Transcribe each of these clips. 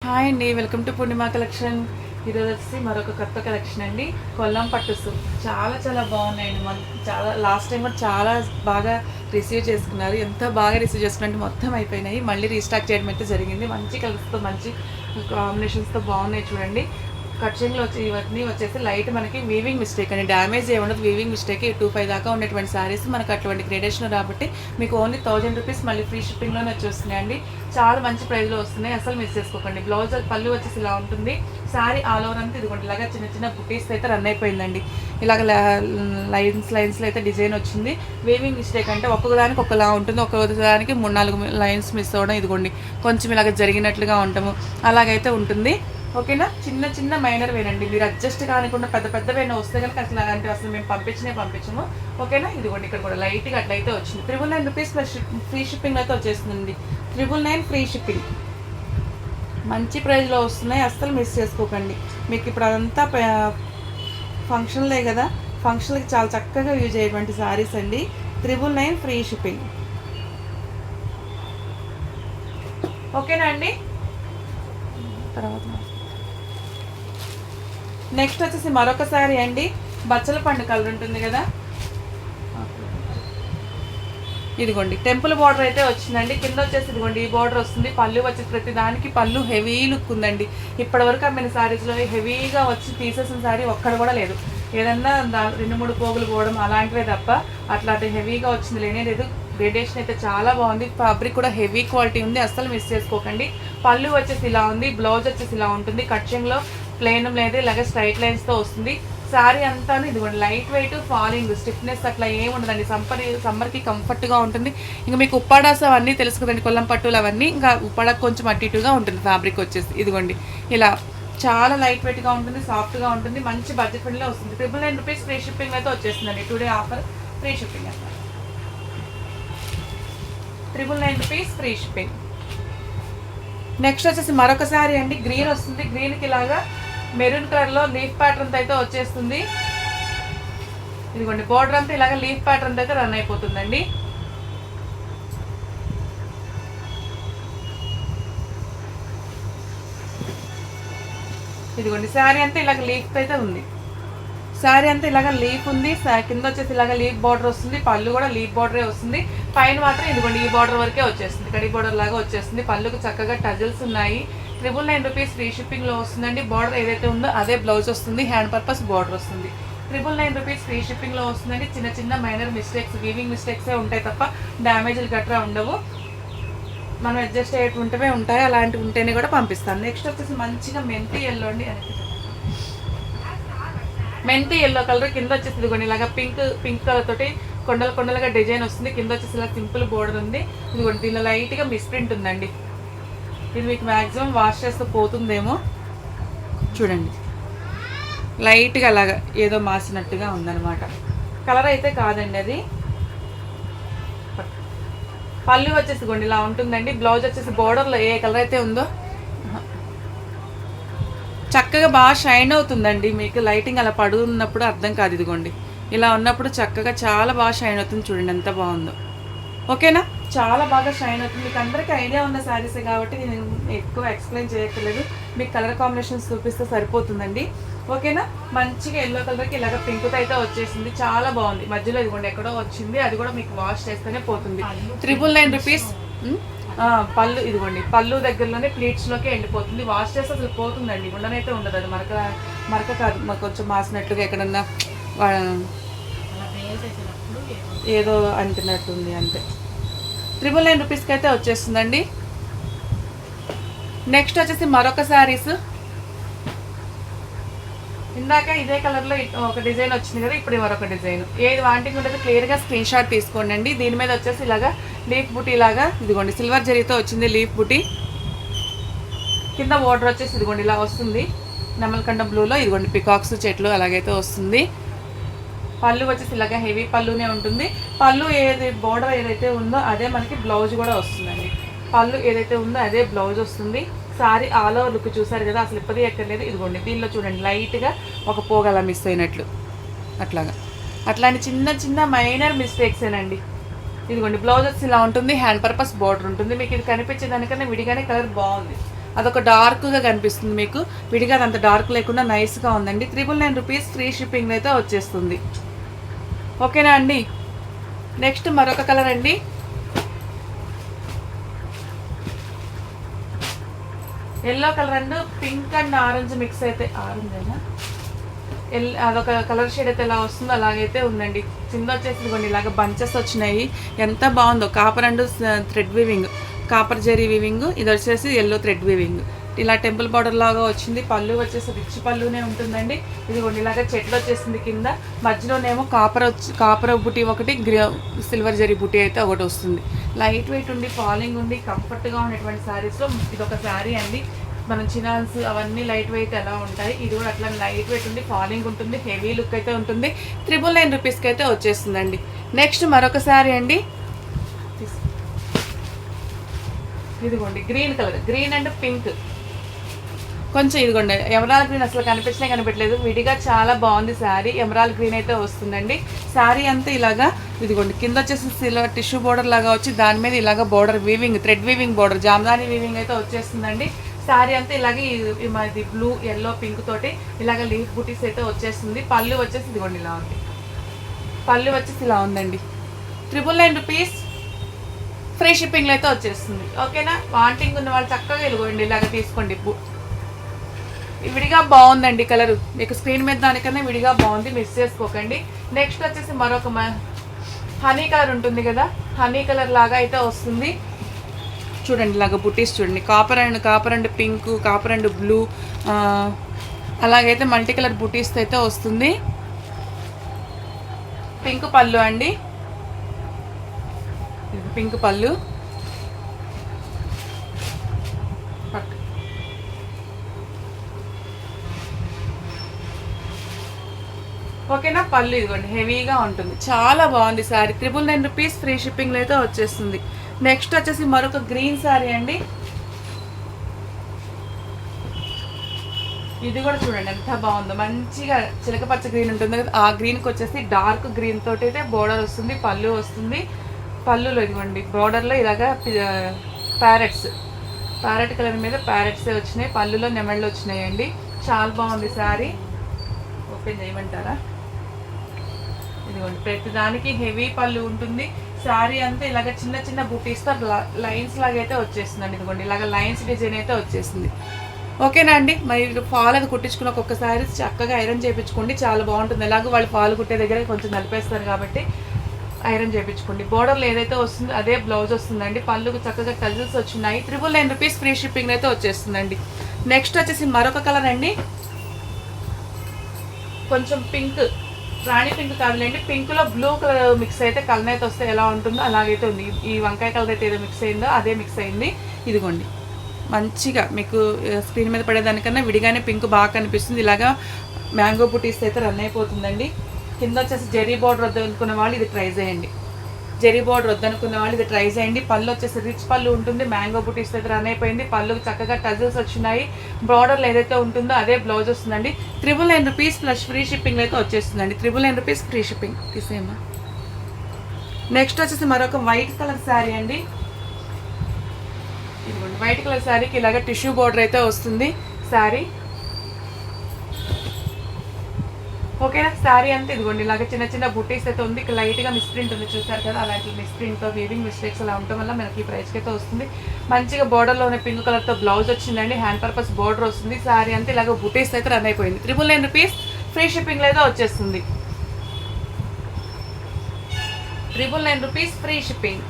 Hi అండి, welcome to Purnima collection. ఈరోజు వచ్చి మరొక కొత్త కలెక్షన్ అండి. కొల్లం పట్టుసు చాలా చాలా బాగున్నాయండి. చాలా లాస్ట్ టైం కూడా చాలా బాగా రిసీవ్ చేసుకున్నారు. ఎంత బాగా రిసీవ్ చేసుకున్నట్టు మొత్తం అయిపోయినాయి. మళ్ళీ రీస్టాక్ చేయడం అయితే జరిగింది. మంచి కలర్స్తో మంచి కాంబినేషన్స్తో బాగున్నాయి చూడండి. కట్చింగ్లో వచ్చి ఇవన్నీ వచ్చేసి లైట్ మనకి వీవింగ్ మిస్టేక్ అండి. డ్యామేజ్ ఏముండదు, వీవింగ్ మిస్టేక్. 25 దాకా ఉన్నటువంటి శారీస్ మనకు అటువంటి గ్రేడేషన్ కాబట్టి మీకు ఓన్లీ 1000 రూపీస్ మళ్ళీ ఫ్రీ షిప్పింగ్లోనే వచ్చేస్తున్నాయండి. చాలా మంచి ప్రైస్లో వస్తున్నాయి, అసలు మిస్ చేసుకోకండి. బ్లౌజ్ పళ్ళు వచ్చేసి ఇలా ఉంటుంది. శారీ ఆల్ ఓవర్ అంతా ఇదిగోండి ఇలాగా చిన్న చిన్న బుటీస్ అయితే రన్ అయిపోయిందండి. ఇలాగ లైన్స్లో అయితే డిజైన్ వచ్చింది. వీవింగ్ మిస్టేక్ అంటే ఒక్కొక్కదానికి ఒకలా ఉంటుంది, ఒక్కొక్కదానికి 3-4 లైన్స్ మిస్ అవ్వడం, ఇదిగోండి కొంచెం ఇలాగ జరిగినట్లుగా ఉండటము అలాగైతే ఉంటుంది. ఓకేనా, చిన్న చిన్న మైనర్ వేనండి. మీరు అడ్జస్ట్ కానికుండా పెద్ద పెద్ద వేన వస్తే కనుక అసలు మేము పంపించము. ఓకేనా, ఇదిగోండి ఇక్కడ కూడా లైట్గా అట్లయితే వచ్చింది. 999 రూపీస్ ప్లస్ ఫ్రీ షిప్పింగ్ అయితే వచ్చేస్తుంది. 999 ఫ్రీ షిప్పింగ్, మంచి ప్రైస్లో వస్తున్నాయి, అస్సలు మిస్ చేసుకోకండి. మీకు ఇప్పుడు అదంతా ఫంక్షన్లే కదా, ఫంక్షన్లకి చాలా చక్కగా యూజ్ అయ్యేటువంటి శారీస్ అండి. 999 ఫ్రీ షిప్పింగ్. ఓకేనా అండి. తర్వాత నెక్స్ట్ వచ్చేసి మరొక శారీ అండి. బచ్చల పండు కలర్ ఉంటుంది కదా, ఇదిగోండి టెంపుల్ బార్డర్ అయితే వచ్చిందండి. కింద వచ్చేసి ఇదిగోండి ఈ బార్డర్ వస్తుంది. పళ్ళు వచ్చేసి ప్రతి దానికి పళ్ళు హెవీ లుక్ ఉందండి. ఇప్పటివరకు అమ్మిన శారీస్లో హెవీగా వచ్చి తీసేసిన శారీ ఒక్కడ కూడా లేదు. ఏదన్నా 2-3 పోగులు పోవడం అలాంటివే తప్ప అట్లాంటి హెవీగా వచ్చింది లేనే లేదు. గ్రేడేషన్ అయితే చాలా బాగుంది. ఫ్యాబ్రిక్ కూడా హెవీ క్వాలిటీ ఉంది, అస్సలు మిస్ చేసుకోకండి. పళ్ళు వచ్చేసి ఇలా ఉంది, బ్లౌజ్ వచ్చేసి ఇలా ఉంటుంది. కట్చింగ్లో ప్లెయిన్ లేదు, ఇలాగే స్ట్రైట్ లైన్స్తో వస్తుంది. శారీ అంతా ఇదిగోండి లైట్ వెయిట్, ఫాలింగ్, స్టిఫ్నెస్ అట్లా ఏమి ఉండదండి. సమ్మర్కి కంఫర్ట్గా ఉంటుంది. ఇంకా మీకు ఉప్పాడాస్ అవన్నీ తెలుసు కదండి, కొల్లం పట్టులు అవన్నీ. ఇంకా ఉప్పాడకు కొంచెం అటు ఇటుగా ఉంటుంది ఫ్యాబ్రిక్ వచ్చేసి. ఇదిగోండి ఇలా చాలా లైట్ వెయిట్గా ఉంటుంది, సాఫ్ట్గా ఉంటుంది, మంచి బడ్జెట్ ఫ్రెండ్లో వస్తుంది. 999 రూపీస్ ఫ్రీ షిప్పింగ్ అయితే వచ్చేస్తుందండి. టుడే ఆఫర్ ఫ్రీ షిప్పింగ్ అంట. 999 రూపీస్ ఫ్రీ షిప్పింగ్. నెక్స్ట్ వచ్చేసి మరొక శారీ అండి. గ్రీన్ వస్తుంది, గ్రీన్కి ఇలాగా మెరూన్ కలర్లో లీఫ్ ప్యాటర్న్తో అయితే వచ్చేస్తుంది. ఇదిగోండి బోర్డర్ అంతా ఇలాగ లీఫ్ ప్యాటర్న్ అయితే రన్ అయిపోతుందండి. ఇదిగోండి శారీ అంతా ఇలాగ లీఫ్ అయితే ఉంది. శారీ అంతా ఇలాగ లీఫ్ ఉంది. కింద వచ్చేసి ఇలాగ లీఫ్ బార్డర్ వస్తుంది. పళ్ళు కూడా లీఫ్ బార్డరే వస్తుంది. పైన మాత్రం ఇదిగోండి ఈ బార్డర్ వరకే వచ్చేస్తుంది, కడి బార్డర్ లాగా వచ్చేస్తుంది. పళ్ళుకు చక్కగా టజల్స్ ఉన్నాయి. 999 రూపీస్ ఫ్రీ షిప్పింగ్లో వస్తుందండి. బార్డర్ ఏదైతే ఉందో అదే బ్లౌజ్ వస్తుంది, హ్యాండ్ పర్పస్ బార్డర్ వస్తుంది. 999 రూపీస్ ఫ్రీ షిప్పింగ్లో వస్తుందండి. చిన్న చిన్న మైనర్ మిస్టేక్స్, వీవింగ్ మిస్టేక్సే ఉంటాయి తప్ప డ్యామేజ్లు గట్రా ఉండవు. మనం అడ్జస్ట్ అయ్యేటువంటివే ఉంటాయి, అలాంటివి ఉంటేనే కూడా పంపిస్తాను. నెక్స్ట్ వచ్చేసి మంచిగా మెంతి ఎల్లో అండి. మెంతి ఎల్లో కలర్ కింద వచ్చేసి ఇదిగోండి ఇలాగా పింక్ కలర్ తోటి కొండలుగా డిజైన్ వస్తుంది. కింద వచ్చేసి ఇలా సింపుల్ బోర్డర్ ఉంది. ఇదిగోండి దీనిలో లైట్గా మిస్ప్రింట్ ఉందండి. ఇది మీకు మ్యాక్సిమం వాష్ చేస్తూ పోతుందేమో చూడండి. లైట్గా అలాగా ఏదో మాసినట్టుగా ఉందన్నమాట. కలర్ అయితే కాదండి అది. పళ్ళు వచ్చేసి ఇదిగోండి ఇలా ఉంటుందండి. బ్లౌజ్ వచ్చేసి బోర్డర్లో ఏ కలర్ అయితే ఉందో చక్కగా బాగా షైన్ అవుతుందండి. మీకు లైటింగ్ అలా పడున్నప్పుడు అర్థం కాదు. ఇదిగోండి ఇలా ఉన్నప్పుడు చక్కగా చాలా బాగా షైన్ అవుతుంది. చూడండి ఎంత బాగుందో. ఓకేనా, చాలా బాగా షైన్ అవుతుంది. మీకు అందరికీ ఐడియా ఉన్న శారీసే కాబట్టి నేను ఎక్కువ ఎక్స్ప్లెయిన్ చేయక్కర్లేదు. మీకు కలర్ కాంబినేషన్స్ చూపిస్తే సరిపోతుందండి. ఓకేనా, మంచిగా ఎల్లో కలర్కి ఇలాగ పింక్తో అయితే వచ్చేసింది, చాలా బాగుంది. మధ్యలో ఇదిగోండి ఎక్కడో వచ్చింది, అది కూడా మీకు వాష్ చేస్తేనే పోతుంది. 999 రూపీస్. పళ్ళు ఇదిగోండి పళ్ళు దగ్గరలోనే ప్లీట్స్లోకి ఎండిపోతుంది. వాష్ చేస్తే అసలు పోతుందండి, ఉండనైతే ఉండదు. అది మరక కాదు, మాకు కొంచెం మాసినట్టుగా ఎక్కడన్నా ఏదో అంటున్నట్టుంది అంతే. 999 రూపీస్కి అయితే వచ్చేస్తుందండి. నెక్స్ట్ వచ్చేసి మరొక శారీస్. ఇందాక ఇదే కలర్లో ఒక డిజైన్ వచ్చింది కదా, ఇప్పుడు మరొక డిజైన్. ఏది వాంటింగ్ ఉంటుంది క్లియర్గా స్క్రీన్ షాట్ తీసుకోండి. దీని మీద వచ్చేసి ఇలాగా లీఫ్ బుటీ లాగా ఇదిగోండి సిల్వర్ జరీతో వచ్చింది లీఫ్ బుటీ. కింద బోర్డర్ వచ్చేసి ఇదిగోండి ఇలా వస్తుంది నెమలకండ బ్లూలో. ఇదిగోండి పికాక్స్ చెట్లు అలాగైతే వస్తుంది. పళ్ళు వచ్చేసి ఇలాగా హెవీ పళ్ళునే ఉంటుంది. పళ్ళు ఏది బోర్డర్ ఏదైతే ఉందో అదే మనకి బ్లౌజ్ కూడా వస్తుందండి. పళ్ళు ఏదైతే ఉందో అదే బ్లౌజ్ వస్తుంది. సారీ ఆల్ ఓవర్ లుక్ చూసారు కదా, అసలు ఇప్పది ఎక్కర్లేదు. ఇదిగోండి దీనిలో చూడండి లైట్గా ఒక పోగల మిస్ అయినట్లు అట్లాంటి చిన్న చిన్న మైనర్ మిస్టేక్సేనండి. ఇదిగోండి బ్లౌజ్ వచ్చి ఇలా ఉంటుంది, హ్యాండ్ పర్పస్ బార్డర్ ఉంటుంది. మీకు ఇది కనిపించే దానికన్నా విడిగానే కలర్ బాగుంది. అదొక డార్క్గా కనిపిస్తుంది మీకు, విడిగా అంత డార్క్ లేకుండా నైస్గా ఉందండి. 999 రూపీస్ ఫ్రీ షిప్పింగ్ అయితే వచ్చేస్తుంది. ఓకేనా అండి. నెక్స్ట్ మరొక కలర్ అండి, yellow colour and pink and orange mix అయితే, ఆరెంజ్ అయినా అదొక కలర్ షేడ్ అయితే ఎలా వస్తుందో అలాగైతే ఉందండి. కింద వచ్చేసి కొన్ని ఇలాగ బంచెస్ వచ్చినాయి, ఎంత బాగుందో. Copper and thread weaving, copper zari weaving, ఇది వచ్చేసి ఎల్లో థ్రెడ్ వీవింగ్. ఇలా టెంపుల్ బార్డర్ లాగా వచ్చింది. పళ్ళు వచ్చేసి రిచ్ పళ్ళునే ఉంటుందండి. ఇది కొన్ని ఇలాగ చెట్లు వచ్చేసింది కింద, మధ్యలోనేమో కాపర్ బుటీ ఒకటి, సిల్వర్ జరీ బుటీ అయితే ఒకటి వస్తుంది. లైట్ వెయిట్ ఉండి ఫాలింగ్ ఉండి కంఫర్ట్గా ఉన్నటువంటి శారీస్లో ఇది ఒక శారీ అండి. మనం చినాన్స్ అవన్నీ లైట్ వెయిట్ ఎలా ఉంటాయి, ఇది కూడా అట్లా లైట్ వెయిట్ ఉండి ఫాలింగ్ ఉంటుంది, హెవీ లుక్ అయితే ఉంటుంది. 999 రూపీస్కి అయితే వచ్చేస్తుందండి. నెక్స్ట్ మరొక శారీ అండి, ఇదిగోండి green colour, green and pink. కొంచెం ఇదిగోండి ఎమరాల్ గ్రీన్ అసలు కనిపించలేదు, విడిగా చాలా బాగుంది శారీ. ఎమరాల్ గ్రీన్ అయితే వస్తుందండి. శారీ అంతా ఇలాగా ఇదిగోండి కింద వచ్చేసి సిల్వర్ టిష్యూ బోర్డర్ లాగా వచ్చి దాని మీద ఇలాగ border weaving, thread weaving border, Jamdani weaving అయితే వచ్చేస్తుందండి. శారీ అంతా ఇలాగే ఇది బ్లూ ఎల్లో పింక్ తోటి ఇలాగ లీఫ్ బూటీస్ అయితే వచ్చేస్తుంది. పళ్ళు వచ్చేసి ఇదిగోండి ఇలా ఉంది, పళ్ళు వచ్చేసి ఇలా ఉందండి. 999 రూపీస్ ఫ్రీ షిప్పింగ్లో అయితే వచ్చేస్తుంది. ఓకేనా. వాంటింగ్ ఉన్న వాళ్ళు చక్కగా ఇదిగోండి ఇలాగ తీసుకోండి. విడిగా బాగుందండి కలర్, మీకు స్క్రీన్ మీద దానికన్నా విడిగా బాగుంది, మిస్ చేసుకోకండి. నెక్స్ట్ వచ్చేసి మరొక హనీ కలర్ ఉంటుంది కదా, హనీ కలర్ లాగా అయితే వస్తుంది. చూడండి ఇలాగ బుటీస్ చూడండి, copper and pink, copper and blue, అలాగైతే మల్టీ కలర్ బుటీస్ అయితే వస్తుంది. పింక్ పళ్ళు అండి, పింక్ పళ్ళు. ఓకేనా. పళ్ళు ఇదిగోండి హెవీగా ఉంటుంది, చాలా బాగుంది శారీ. 999 రూపీస్ ఫ్రీ షిప్పింగ్లో అయితే వచ్చేస్తుంది. నెక్స్ట్ వచ్చేసి మరొక గ్రీన్ శారీ అండి, ఇది కూడా చూడండి ఎంత బాగుందో, మంచిగా చిలకపచ్చ గ్రీన్ ఉంటుంది కదా, ఆ గ్రీన్కి వచ్చేసి డార్క్ గ్రీన్ తోటి అయితే బోర్డర్ వస్తుంది, పళ్ళు వస్తుంది. పళ్ళులో ఇదిగోండి బోర్డర్లో ఇలాగా ప్యారెట్ కలర్ మీద ప్యారెట్సే వచ్చినాయి, పళ్ళులో నెమళ్ళు వచ్చినాయండి. చాలా బాగుంది శారీ. ఓపెన్ చేయమంటారా. ఇదిగోండి ప్రతి దానికి హెవీ పళ్ళు ఉంటుంది. శారీ అంతా ఇలాగ చిన్న చిన్న బూటీస్తో లైన్స్ లాగా అయితే వచ్చేస్తుందండి. ఇదిగోండి ఇలాగ లైన్స్ డిజైన్ అయితే వచ్చేసింది. ఓకేనా అండి. మరి ఫాల్ అది కుట్టించుకుని ఒక్కొక్కసారి చక్కగా ఐరన్ చేయించుకోండి, చాలా బాగుంటుంది. ఎలాగో వాళ్ళు ఫాల్ కుట్టే దగ్గర కొంచెం నలిపేస్తారు కాబట్టి ఐరన్ చేయించుకోండి. బోర్డర్లో ఏదైతే వస్తుందో అదే బ్లౌజ్ వస్తుందండి. పళ్ళుకు చక్కగా టజిల్స్ వచ్చినాయి. 999 రూపీస్ ఫ్రీ షిప్పింగ్ అయితే వచ్చేస్తుందండి. నెక్స్ట్ వచ్చేసి మరొక కలర్ అండి, కొంచెం పింక్, రాణి పింక్ కాదులేండి, పింక్లో బ్లూ కలర్ మిక్స్ అయితే కలర్ అయితే వస్తే ఎలా ఉంటుందో అలాగైతే ఉంది. ఈ వంకాయ కలర్ అయితే ఏదో మిక్స్ అయిందో అదే మిక్స్ అయింది. ఇదిగోండి మంచిగా మీకు స్క్రీన్ మీద పడేదానికన్నా విడిగానే పింక్ బాగా కనిపిస్తుంది. ఇలాగా మ్యాంగో బుటీస్ అయితే రన్ అయిపోతుందండి. కింద వచ్చేసి జెరీ బోర్డర్ వద్దనుకున్న వాళ్ళు ఇది ట్రై చేయండి, జెరీ బోర్డర్ వద్దనుకున్న వాళ్ళు ఇది ట్రై చేయండి. పళ్ళు వచ్చేసి రిచ్ పళ్ళు ఉంటుంది, మ్యాంగో బుటీస్ అయితే రన్ అయిపోయింది. పళ్ళుకి చక్కగా టజిల్స్ వచ్చినాయి. బార్డర్లో ఏదైతే ఉంటుందో అదే బ్లౌజ్ వస్తుందండి. 999 రూపీస్ ప్లస్ ఫ్రీ షిప్పింగ్ అయితే వచ్చేస్తుందండి. 999 రూపీస్ ఫ్రీ షిప్పింగ్ తీసేయమ్మా. నెక్స్ట్ వచ్చేసి మరొక వైట్ కలర్ శారీ అండి, ఇదిగోండి వైట్ కలర్ శారీకి ఇలాగ టిష్యూ బోర్డర్ అయితే వస్తుంది శారీ. ఓకేనా. శారీ అంతా ఇదిగోండి ఇలాగ చిన్న చిన్న బుటీస్ అయితే ఉంది. లైట్గా మిస్ప్రింట్ ఉంది చూసారు కదా, అలాంటి మిస్ప్రింట్తో వీవింగ్ మిస్టేక్స్ అలా ఉండటం వల్ల మనకి ఈ ప్రైస్కి అయితే వస్తుంది. మంచిగా బోర్డర్లోనే పింక్ కలర్తో బ్లౌజ్ వచ్చిందండి, హ్యాండ్ పర్పస్ బోర్డర్ వస్తుంది. శారీ అంతా ఇలాగ బుటీస్ అయితే రన్ అయిపోయింది. 999 రూపీస్ ఫ్రీ షిప్పింగ్లో అయితే వచ్చేస్తుంది. 999 రూపీస్ ఫ్రీ షిప్పింగ్.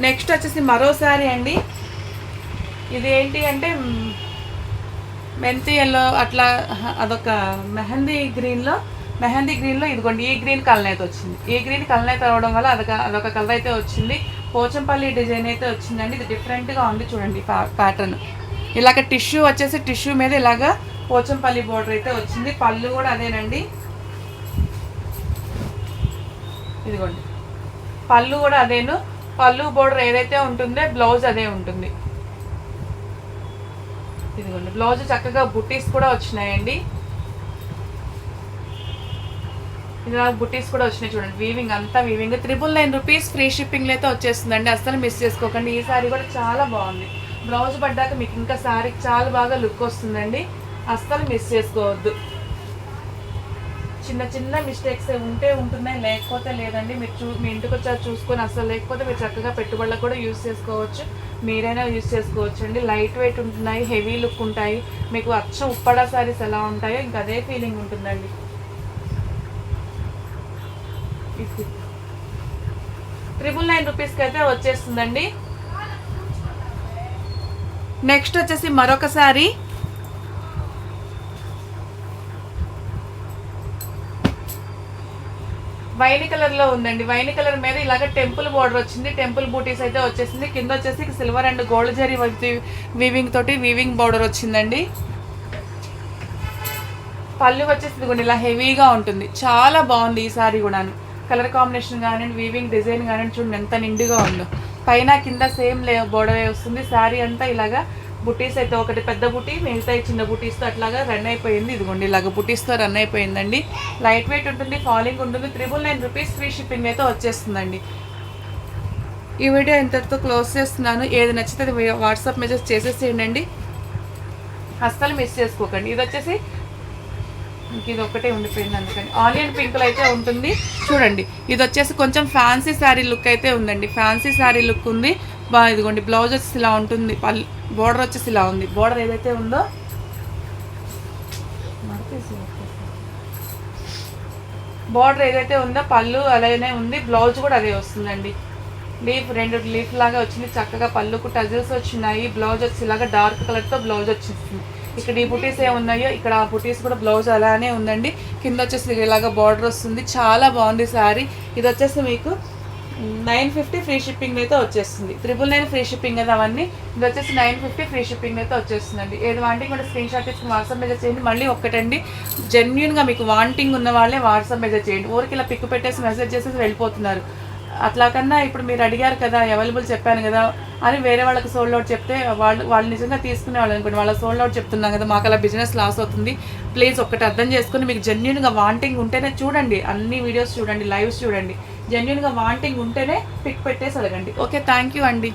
నెక్స్ట్ వచ్చేసి మరో శారీ అండి, ఇది ఏంటి అంటే మెంతి ఎల్లో అట్లా, అదొక మెహందీ గ్రీన్లో ఇదిగోండి ఈ గ్రీన్ కలర్ అయితే వచ్చింది. ఈ గ్రీన్ కలర్ అయితే రావడం వల్ల అదొక కలర్ అయితే వచ్చింది. పోచంపల్లి డిజైన్ అయితే వచ్చిందండి. ఇది డిఫరెంట్గా ఉంది చూడండి ప్యాటర్న్. ఇలాగ టిష్యూ మీద ఇలాగా పోచంపల్లి బోర్డర్ అయితే వచ్చింది. పళ్ళు కూడా అదేనండి, ఇదిగోండి పళ్ళు కూడా అదేను. పళ్ళు బోర్డర్ ఏదైతే ఉంటుందో బ్లౌజ్ అదే ఉంటుంది. ఇదిగోండి బ్లౌజ్ చక్కగా బుట్టీస్ కూడా వచ్చినాయండి. ఇలా బుటీస్ కూడా వచ్చినాయి చూడండి. వీవింగ్ అంతా వీవింగ్. 999 రూపీస్ ఫ్రీ షిప్పింగ్లో అయితే వచ్చేస్తుందండి. అస్సలు మిస్ చేసుకోకండి. ఈ సారీ కూడా చాలా బాగుంది. బ్లౌజ్ పడ్డాక మీకు ఇంకా సారీకి చాలా బాగా లుక్ వస్తుందండి. అస్సలు మిస్ చేసుకోవద్దు. చిన్న చిన్న మిస్టేక్స్ ఉంటే ఉంటున్నాయి, లేకపోతే లేదండి. మీరు మీ ఇంటికి వచ్చారు చూసుకొని, అసలు లేకపోతే మీరు చక్కగా పెట్టుబడులకు కూడా యూజ్ చేసుకోవచ్చు. మీరైనా యూజ్ చేసుకోవచ్చు అండి. లైట్ వెయిట్ ఉంటున్నాయి, హెవీ లుక్ ఉంటాయి. మీకు అచ్చం ఉప్పడా సారీస్ ఎలా ఉంటాయో ఇంకా అదే ఫీలింగ్ ఉంటుందండి. 999 రూపీస్కి అయితే వచ్చేస్తుందండి. నెక్స్ట్ వచ్చేసి మరొక సారీ. వైన్ కలర్లో ఉందండి. వైన్ కలర్ మీద ఇలాగ టెంపుల్ బోర్డర్ వచ్చింది. టెంపుల్ బూటీస్ అయితే వచ్చేసింది. కింద వచ్చేసి silver and gold zari weaving తోటి వీవింగ్ బోర్డర్ వచ్చిందండి. పళ్ళు వచ్చేసి ఇదిగోండి ఇలా హెవీగా ఉంటుంది. చాలా బాగుంది ఈ సారీ కూడాను. కలర్ కాంబినేషన్ కానివ్వండి, వీవింగ్ డిజైన్ కానివ్వండి, చూడండి ఎంత నిండుగా ఉందో. పైన కింద సేమ్ బోర్డర్ వస్తుంది. శారీ అంతా ఇలాగా బుటీస్ అయితే ఒకటి పెద్ద బుటీ, మిగతా చిన్న బుటీస్తో అట్లాగా రన్ అయిపోయింది. ఇదిగోండి ఇలాగ బుటీస్తో రన్ అయిపోయిందండి. లైట్ వెయిట్ ఉంటుంది, ఫాలింగ్ ఉంటుంది. 999 రూపీస్ ఫ్రీ షిప్పింగ్ అయితే వచ్చేస్తుందండి. ఈ వీడియో ఇంతటితో క్లోజ్ చేస్తున్నాను. ఏది నచ్చితే వాట్సాప్ మెసేజ్ చేసేసేయండి. అస్సలు మిస్ చేసుకోకండి. ఇది వచ్చేసి ఇది ఒకటే ఉండిపోయింది, అందుకని ఆనియన్ పింక్లో అయితే ఉంటుంది చూడండి. ఇది వచ్చేసి కొంచెం ఫ్యాన్సీ శారీ లుక్ అయితే ఉందండి. ఫ్యాన్సీ శారీ లుక్ ఉంది. బాగా ఇదిగోండి బ్లౌజ్ వచ్చేసి ఇలా ఉంటుంది. బోర్డర్ వచ్చేసి ఇలా ఉంది. బోర్డర్ ఏదైతే ఉందో పళ్ళు అలానే ఉంది. బ్లౌజ్ కూడా అదే వస్తుందండి. రెండు లీఫ్ లాగా వచ్చింది. చక్కగా పళ్ళుకు టజిల్స్ వచ్చినాయి. బ్లౌజ్ వచ్చి ఇలాగా డార్క్ కలర్తో బ్లౌజ్ వచ్చేసింది. ఇక్కడ ఈ బుటీస్ ఏమున్నాయో ఇక్కడ ఆ బుటీస్ కూడా బ్లౌజ్ అలానే ఉందండి. కింద వచ్చేసి ఇలాగ బార్డర్ వస్తుంది. చాలా బాగుంది శారీ. ఇది వచ్చేసి మీకు 950 ఫ్రీ షిప్పింగ్ అయితే వచ్చేస్తుంది. 999 ఫ్రీ షిప్పింగ్ కదా అవన్నీ. ఇది వచ్చేసి 950 ఫ్రీ షిప్పింగ్ అయితే వచ్చేస్తుందండి. ఏది వాంటింగ్ కూడా స్క్రీన్ షాట్ తీసుకుని వాట్సాప్ మెసేజ్ చేయండి. మళ్ళీ ఒక్కటండి, జెన్యున్గా మీకు వాంటింగ్ ఉన్న వాళ్ళే వాట్సాప్ మెసేజ్ చేయండి. ఊరికి ఇలా పిక్ పెట్టేసి మెసేజ్ చేసేసి వెళ్ళిపోతున్నారు. అట్లా కన్నా ఇప్పుడు మీరు అడిగారు కదా, అవైలబుల్ చెప్పాను కదా అని వేరే వాళ్ళకి సోల్డ్ అవుట్ చెప్తే వాళ్ళు నిజంగా తీసుకునే వాళ్ళు అనుకోండి. వాళ్ళ సోల్డ్ అవుట్ చెప్తున్నాం కదా, మాకు అలా బిజినెస్ లాస్ అవుతుంది. ప్లీజ్ ఒక్కటి అర్థం చేసుకుని మీకు జెన్యున్గా వాంటింగ్ ఉంటేనే చూడండి, అన్ని వీడియోస్ చూడండి, లైవ్స్ చూడండి. జెన్యున్గా వాంటింగ్ ఉంటేనే పిక్ పెట్టేసి అడగండి. ఓకే, థ్యాంక్ యూ అండి.